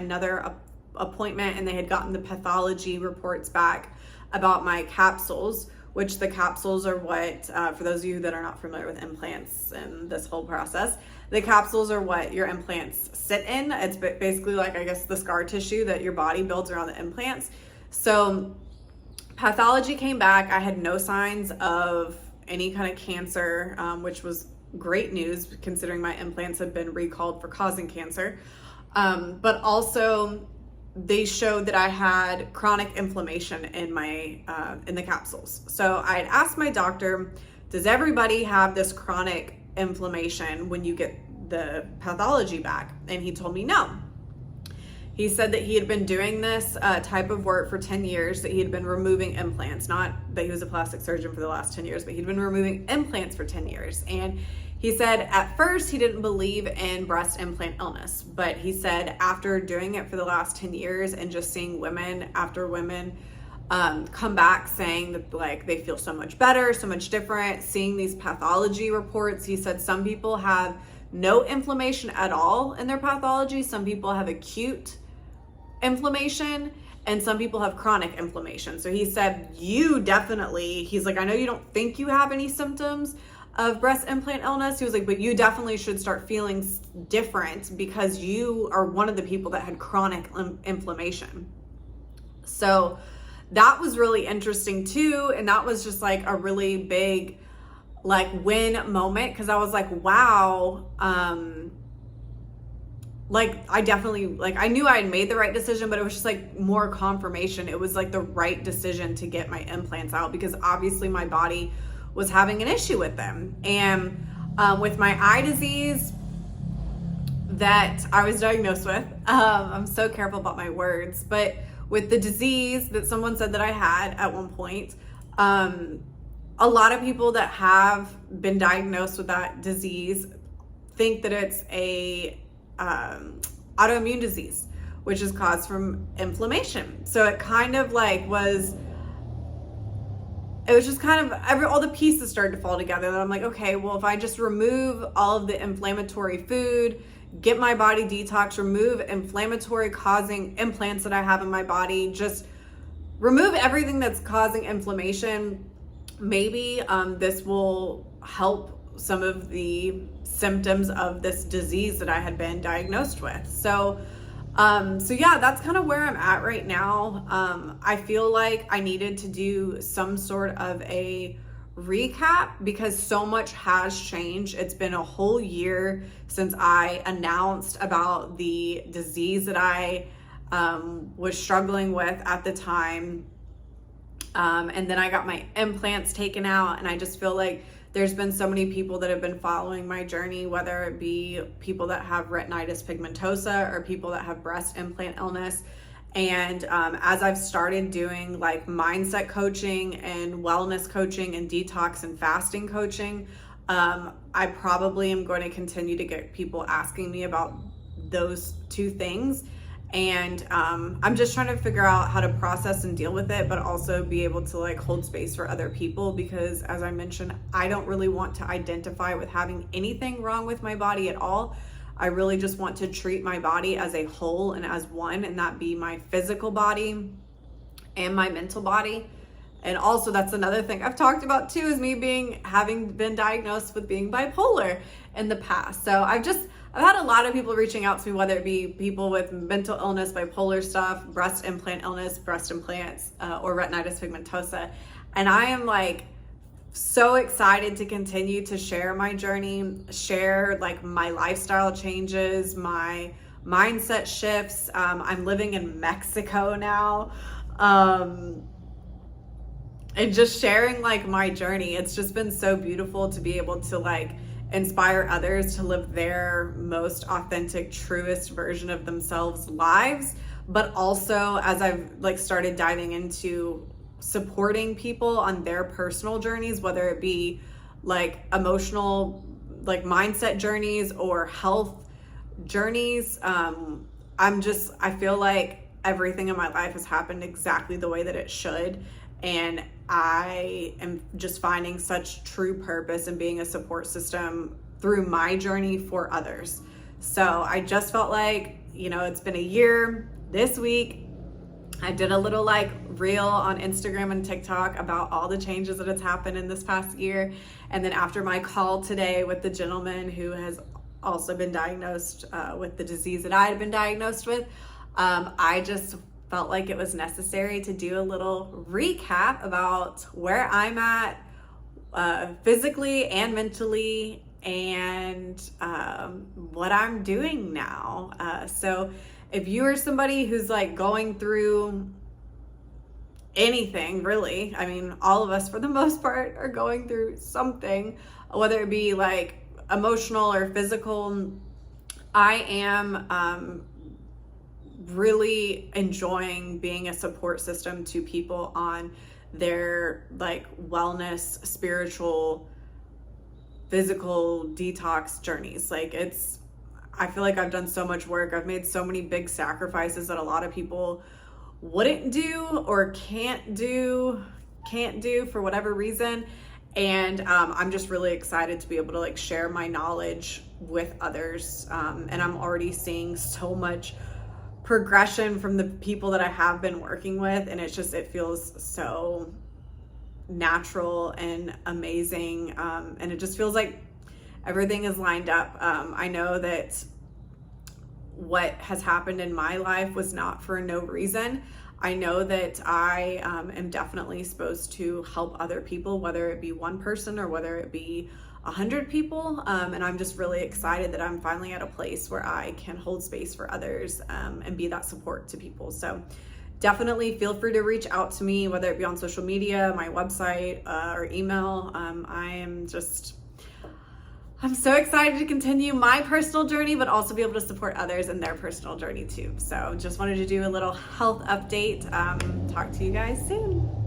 another appointment, and they had gotten the pathology reports back about my capsules, which the capsules are what, for those of you that are not familiar with implants and this whole process, the capsules are what your implants sit in. It's basically like, I guess, the scar tissue that your body builds around the implants. So pathology came back. I had no signs of any kind of cancer, which was great news considering my implants had been recalled for causing cancer. But also they showed that I had chronic inflammation in my in the capsules. So I had asked my doctor, does everybody have this chronic inflammation when you get the pathology back? And he told me no. He said that he had been doing this type of work for 10 years, that he had been removing implants, not that he was a plastic surgeon for the last 10 years, but he'd been removing implants for 10 years. And he said at first he didn't believe in breast implant illness, but he said after doing it for the last 10 years and just seeing women after women come back saying that like they feel so much better, so much different, seeing these pathology reports, he said some people have no inflammation at all in their pathology, some people have acute inflammation, and some people have chronic inflammation. So he said, you definitely, he's like, I know you don't think you have any symptoms of breast implant illness. He was like, but you definitely should start feeling different because you are one of the people that had chronic inflammation. So that was really interesting too. And that was just like a really big like win moment, because I was like, wow, like I definitely, like I knew I had made the right decision, but it was just like more confirmation. It was like the right decision to get my implants out, because obviously my body was having an issue with them. And with my eye disease that I was diagnosed with, I'm so careful about my words, but with the disease that someone said that I had at one point, a lot of people that have been diagnosed with that disease think that it's a autoimmune disease, which is caused from inflammation. So it kind of like it was just kind of all the pieces started to fall together. And I'm like, okay, well, if I just remove all of the inflammatory food, get my body detox, remove inflammatory causing implants that I have in my body, just remove everything that's causing inflammation, maybe this will help some of the symptoms of this disease that I had been diagnosed with. So yeah, that's kind of where I'm at right now. I feel like I needed to do some sort of a recap because so much has changed. It's been a whole year since I announced about the disease that I was struggling with at the time. And then I got my implants taken out, and I just feel like there's been so many people that have been following my journey, whether it be people that have retinitis pigmentosa or people that have breast implant illness. And as I've started doing like mindset coaching and wellness coaching and detox and fasting coaching, I probably am going to continue to get people asking me about those two things. And I'm just trying to figure out how to process and deal with it, but also be able to like hold space for other people, because as I mentioned, I don't really want to identify with having anything wrong with my body at all. I really just want to treat my body as a whole and as one, and that be my physical body and my mental body. And also that's another thing I've talked about too, is me having been diagnosed with being bipolar in the past. So I've had a lot of people reaching out to me, whether it be people with mental illness, bipolar stuff, breast implant illness, breast implants, or retinitis pigmentosa. And I am like so excited to continue to share my journey, share like my lifestyle changes, my mindset shifts. I'm living in Mexico now. And just sharing like my journey. It's just been so beautiful to be able to like inspire others to live their most authentic, truest version of themselves lives. But also, as I've like started diving into supporting people on their personal journeys, whether it be like emotional, like mindset journeys or health journeys, I feel like everything in my life has happened exactly the way that it should. And I am just finding such true purpose in being a support system through my journey for others. So I just felt like it's been a year this week. I did a little like reel on Instagram and TikTok about all the changes that has happened in this past year. And then after my call today with the gentleman who has also been diagnosed with the disease that I had been diagnosed with, I just felt like it was necessary to do a little recap about where I'm at physically and mentally, and what I'm doing now. So if you are somebody who's like going through anything, really, I mean, all of us for the most part are going through something, whether it be like emotional or physical, I am really enjoying being a support system to people on their like wellness, spiritual, physical detox journeys. Like I feel like I've done so much work. I've made so many big sacrifices that a lot of people wouldn't do or can't do for whatever reason. And I'm just really excited to be able to like share my knowledge with others. And I'm already seeing so much progression from the people that I have been working with. And it feels so natural and amazing. And it just feels like everything is lined up. I know that what has happened in my life was not for no reason. I know that I am definitely supposed to help other people, whether it be one person or whether it be 100 people. And I'm just really excited that I'm finally at a place where I can hold space for others and be that support to people. So definitely feel free to reach out to me, whether it be on social media, my website, or email. I'm so excited to continue my personal journey, but also be able to support others in their personal journey too. So just wanted to do a little health update. Talk to you guys soon.